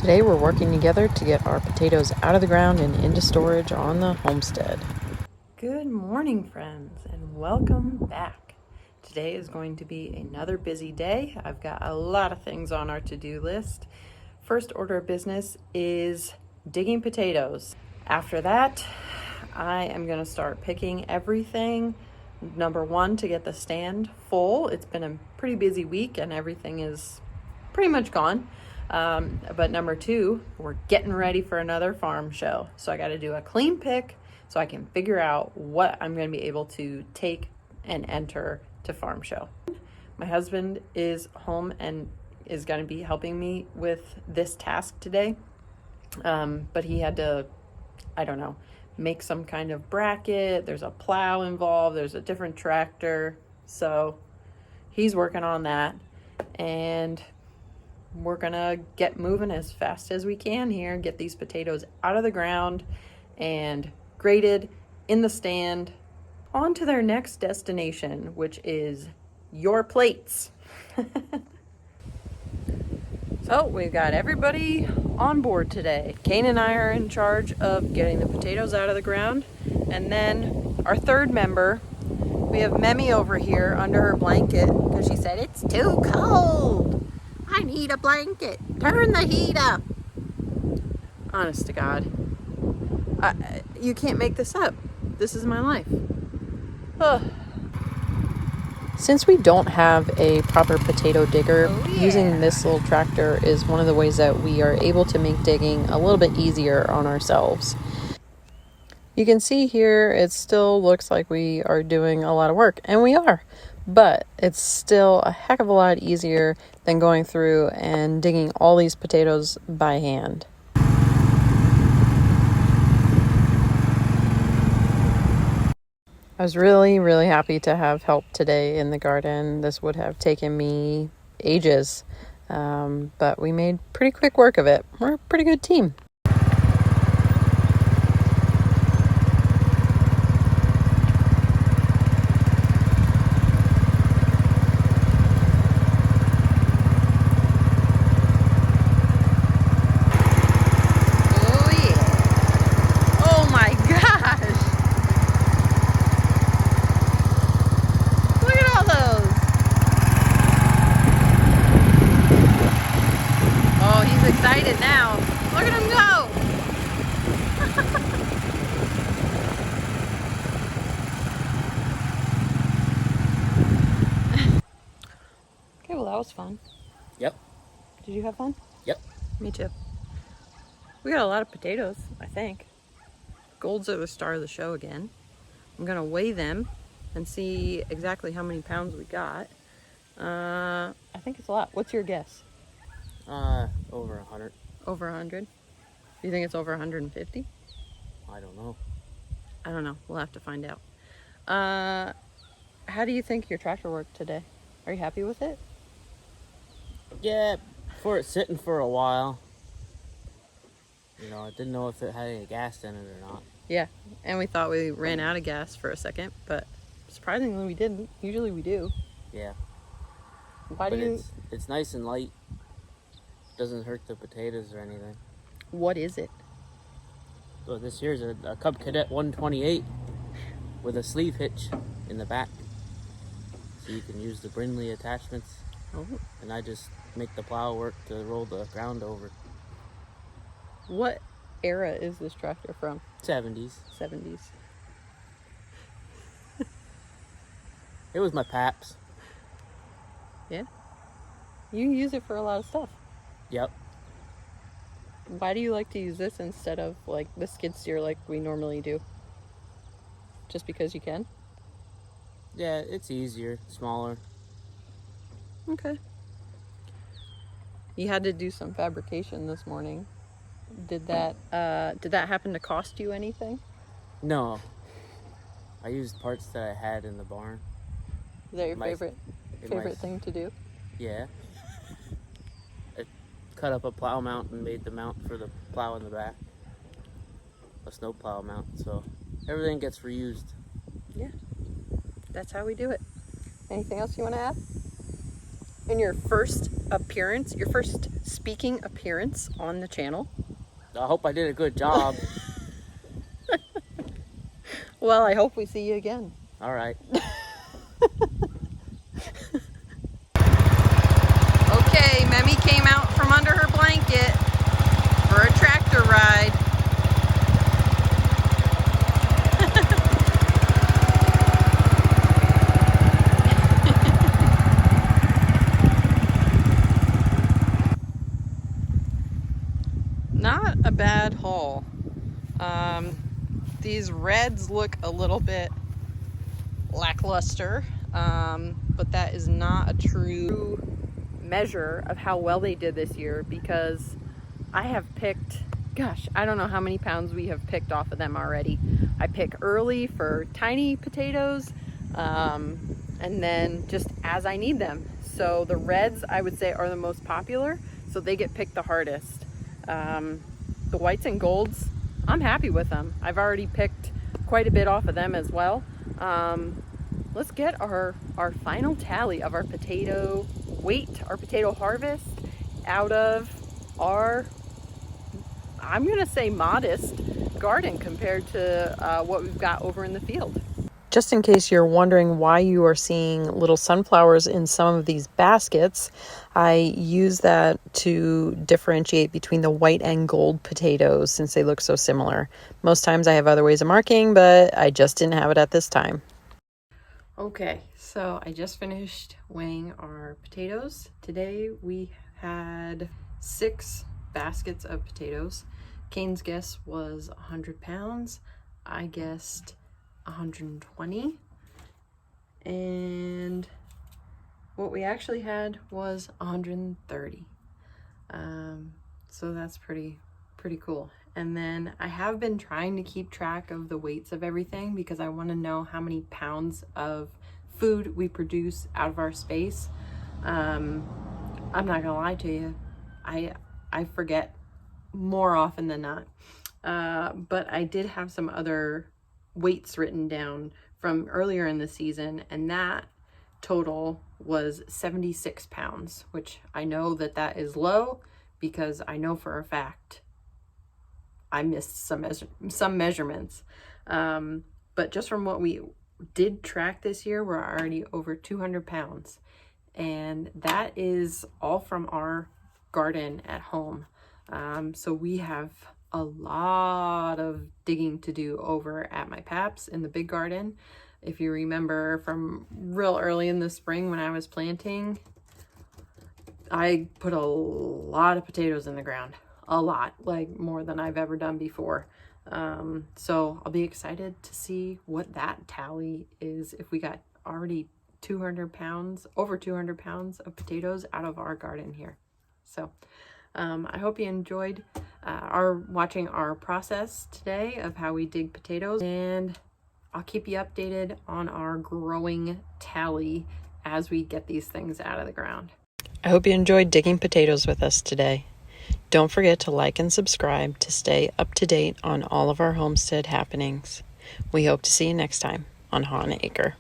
Today we're working together to get our potatoes out of the ground and into storage on the homestead. Good morning, friends, and welcome back. Today is going to be another busy day. I've got a lot of things on our to-do list. First order of business is digging potatoes. After that, I am going to start picking everything. Number one, to get the stand full. It's been a pretty busy week and everything is pretty much gone. But number two, we're getting ready for another farm show. So I got to do a clean pick so I can figure out what I'm going to be able to take and enter to farm show. My husband is home and is going to be helping me with this task today. But he had to, make some kind of bracket. There's a plow involved. There's a different tractor. So he's working on that. And we're gonna get moving as fast as we can here, get these potatoes out of the ground and graded in the stand, on to their next destination, which is your plates. So we've got everybody on board today. Kane and I are in charge of getting the potatoes out of the ground. And then our third member, we have Memi over here under her blanket because she said, "It's too cold. I need a blanket. Turn the heat up." Honest to God. You can't make this up. This is my life. Ugh. Since we don't have a proper potato digger, using this little tractor is one of the ways that we are able to make digging a little bit easier on ourselves. You can see here it still looks like we are doing a lot of work, and we are, but it's still a heck of a lot easier than going through and digging all these potatoes by hand. I was really, really happy to have help today in the garden. This would have taken me ages, but we made pretty quick work of it. We're a pretty good team. Excited now. Look at him go. Okay, well that was fun. Yep. Did you have fun? Yep. Me too. We got a lot of potatoes, I think. Golds are the star of the show again. I'm gonna weigh them and see exactly how many pounds we got. I think it's a lot. What's your guess? Over 100. Over 100? Do you think it's over 150? I don't know. I don't know. We'll have to find out. How do you think your tractor worked today? Are you happy with it? Yeah, for it sitting for a while. I didn't know if it had any gas in it or not. Yeah, and we thought we ran out of gas for a second, but surprisingly we didn't. Usually we do. Yeah. Why do you... It's nice and light. Doesn't hurt the potatoes or anything. What is it? Well, this here's a Cub Cadet 128 with a sleeve hitch in the back. So you can use the Brindley attachments. Oh. And I just make the plow work to roll the ground over. What era is this tractor from? 70s. 70s. It was my pap's. Yeah? You use it for a lot of stuff. Yep. Why do you like to use this instead of like the skid steer like we normally do? Just because you can? Yeah, it's easier, smaller. Okay. You had to do some fabrication this morning. Did that happen to cost you anything? No. I used parts that I had in the barn. Is that your favorite thing to do? Yeah. I cut up a plow mount and made the mount for the plow in the back. A snow plow mount, so everything gets reused. Yeah. That's how we do it. Anything else you want to add? in your first appearance, your first speaking appearance on the channel. I hope I did a good job. Well, I hope we see you again. All right. Okay, Memmy came out from under her blanket for a tractor ride. Not a bad haul. These reds look a little bit lackluster, but that is not a true measure of how well they did this year, because I have picked, gosh, I don't know how many pounds we have picked off of them already. I pick early for tiny potatoes, and then just as I need them. So the reds, I would say, are the most popular, so they get picked the hardest. The whites and golds, I'm happy with them. I've already picked quite a bit off of them as well. Let's get our final tally of our potato weight, our potato harvest out of our, I'm gonna say, modest garden compared to what we've got over in the field. Just in case you're wondering why you are seeing little sunflowers in some of these baskets, I use that to differentiate between the white and gold potatoes since they look so similar. Most times I have other ways of marking, but I just didn't have it at this time. Okay, so I just finished weighing our potatoes. Today we had 6 baskets of potatoes. Kane's guess was 100 pounds. I guessed 120. And what we actually had was 130. So that's pretty cool. And then I have been trying to keep track of the weights of everything because I want to know how many pounds of food we produce out of our space. I'm not gonna lie to you, I forget more often than not. But I did have some other weights written down from earlier in the season, and that total was 76 pounds, which I know that is low because I know for a fact I missed some measurements. But just from what we did track this year, we're already over 200 pounds. And that is all from our garden at home. So we have a lot of digging to do over at my paps in the big garden. If you remember from real early in the spring when I was planting, I put a lot of potatoes in the ground. A lot, like more than I've ever done before. So I'll be excited to see what that tally is, if we got already 200 pounds, over 200 pounds of potatoes out of our garden here. So I hope you enjoyed watching our process today of how we dig potatoes, and I'll keep you updated on our growing tally as we get these things out of the ground. I hope you enjoyed digging potatoes with us today. Don't forget to like and subscribe to stay up to date on all of our homestead happenings. We hope to see you next time on Hawn Acre.